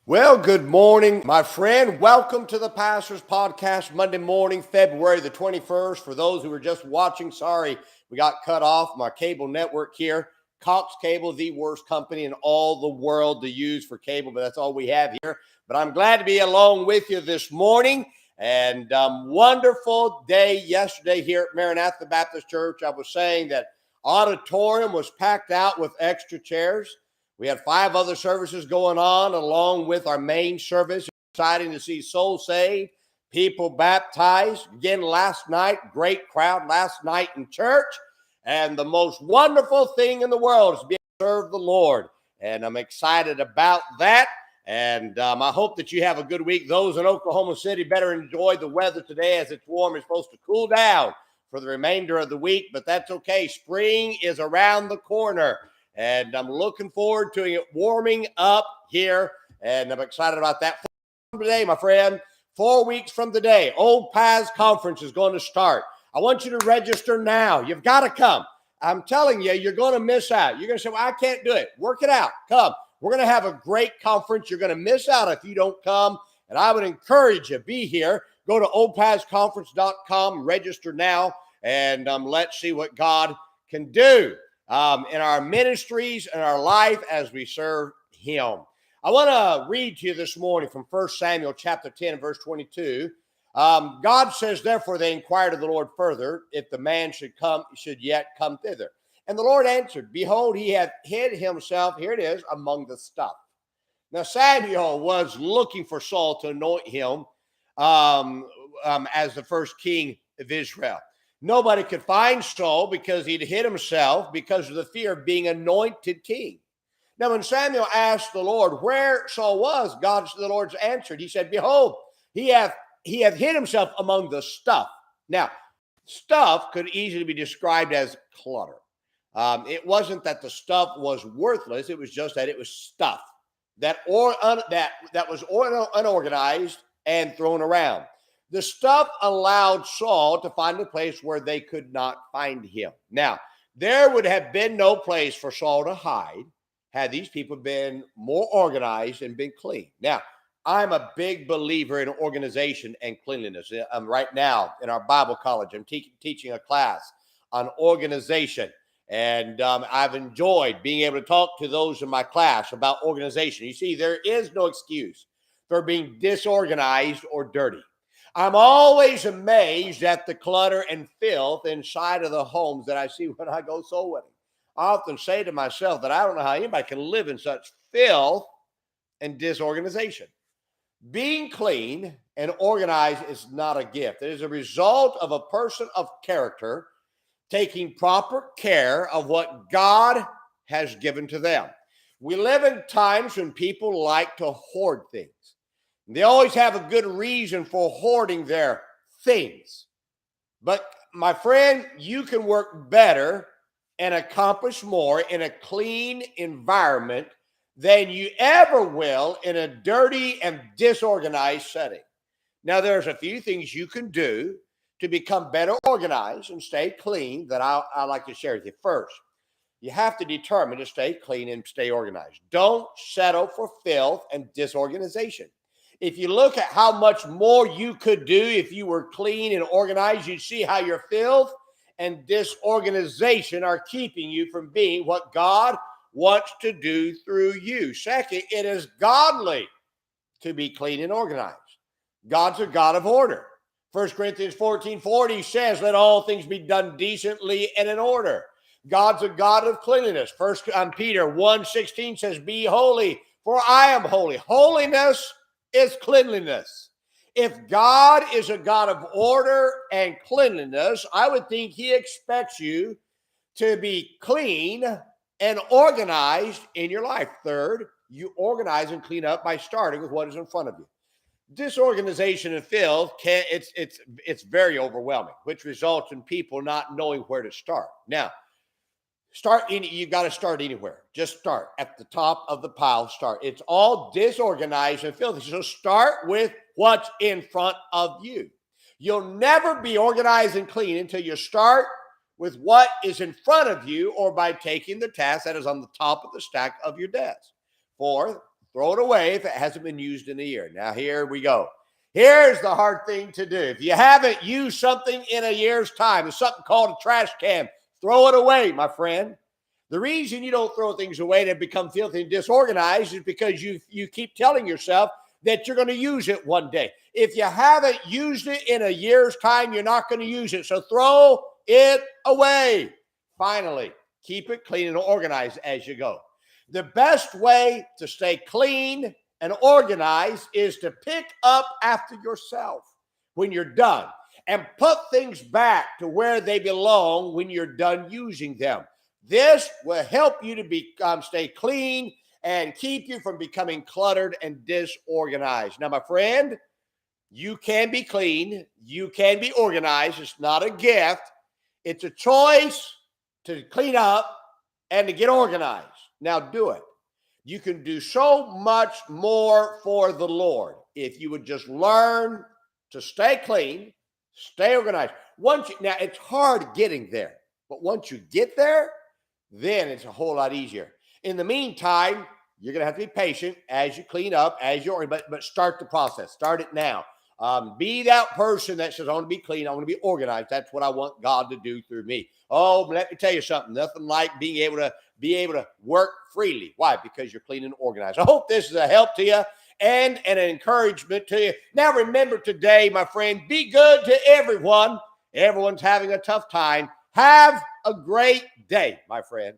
Well, good morning, my friend. Welcome to the Pastor's Podcast, Monday morning, February the 21st. For those who are just watching, sorry, we got cut off. My cable network here, Cox Cable, the worst company in all the world to use for cable, but that's all we have here. But I'm glad to be along with you this morning. And wonderful day yesterday here at Maranatha Baptist Church. I was saying that auditorium was packed out with extra chairs. We had 5 other services going on along with our main service. Exciting to see souls saved, people baptized. Again, last night, great crowd last night in church. And the most wonderful thing in the world is to be able to serve the Lord. And I'm excited about that. And I hope that you have a good week. Those in Oklahoma City better enjoy the weather today as it's warm. It's supposed to cool down for the remainder of the week, but that's okay. Spring is around the corner. And I'm looking forward to it warming up here. And I'm excited about that. Today, my friend, 4 weeks from today, Old Paths Conference is going to start. I want you to register now. You've got to come. I'm telling you, you're going to miss out. You're going to say, well, I can't do it. Work it out. Come. We're going to have a great conference. You're going to miss out if you don't come. And I would encourage you, be here. Go to oldpathsconference.com, register now, and let's see what God can do in our ministries and our life as we serve him. I want to read to you this morning from 1 Samuel chapter 10, verse 22. God says, therefore they inquired of the Lord further, if the man should yet come thither. And the Lord answered, behold, he hath hid himself, here it is, among the stuff. Now Samuel was looking for Saul to anoint him as the first king of Israel. Nobody could find Saul because he'd hid himself because of the fear of being anointed king. Now, when Samuel asked the Lord where Saul was, the Lord answered. He said, behold, he hath hid himself among the stuff. Now, stuff could easily be described as clutter. It wasn't that the stuff was worthless. It was just that it was stuff that was unorganized and thrown around. The stuff allowed Saul to find a place where they could not find him. Now, there would have been no place for Saul to hide had these people been more organized and been clean. Now, I'm a big believer in organization and cleanliness. Right now in our Bible college, I'm teaching a class on organization. And I've enjoyed being able to talk to those in my class about organization. You see, there is no excuse for being disorganized or dirty. I'm always amazed at the clutter and filth inside of the homes that I see when I go soul winning. I often say to myself that I don't know how anybody can live in such filth and disorganization. Being clean and organized is not a gift. It is a result of a person of character taking proper care of what God has given to them. We live in times when people like to hoard things. They always have a good reason for hoarding their things. But my friend, you can work better and accomplish more in a clean environment than you ever will in a dirty and disorganized setting. Now, there's a few things you can do to become better organized and stay clean that I like to share with you. First, you have to determine to stay clean and stay organized. Don't settle for filth and disorganization. If you look at how much more you could do if you were clean and organized, you'd see how your filth and disorganization are keeping you from being what God wants to do through you. Second, it is godly to be clean and organized. God's a God of order. 1 Corinthians 14:40 says, let all things be done decently and in order. God's a God of cleanliness. 1 Peter 1:16 says, be holy, for I am holy. Holiness is cleanliness. If God is a God of order and cleanliness, I would think he expects you to be clean and organized in your life. Third, you organize and clean up by starting with what is in front of you. Disorganization and filth it's very overwhelming, which results in people not knowing where to start. Now, you got to start anywhere. Just start at the top of the pile. Start. It's all disorganized and filthy. So start with what's in front of you. You'll never be organized and clean until you start with what is in front of you or by taking the task that is on the top of the stack of your desk. Fourth, Throw it away if it hasn't been used in a year. Now, here we go. Here's the hard thing to do. If you haven't used something in a year's time, it's something called a trash can. Throw it away, my friend. The reason you don't throw things away and become filthy and disorganized is because you keep telling yourself that you're going to use it one day. If you haven't used it in a year's time, you're not going to use it. So throw it away. Finally, keep it clean and organized as you go. The best way to stay clean and organized is to pick up after yourself when you're done and put things back to where they belong when you're done using them. This will help you to stay clean and keep you from becoming cluttered and disorganized. Now, my friend, you can be clean. You can be organized. It's not a gift. It's a choice to clean up and to get organized. Now, do it. You can do so much more for the Lord if you would just learn to stay clean, stay organized. Now, it's hard getting there, but once you get there, then it's a whole lot easier. In the meantime, you're going to have to be patient as you clean up, but start the process. Start it now. Be that person that says, I want to be clean. I want to be organized. That's what I want God to do through me. Oh, let me tell you something. Nothing like being able to work freely. Why? Because you're clean and organized. I hope this is a help to you and an encouragement to you. Now, remember today, my friend, be good to everyone. Everyone's having a tough time. Have a great day, my friend.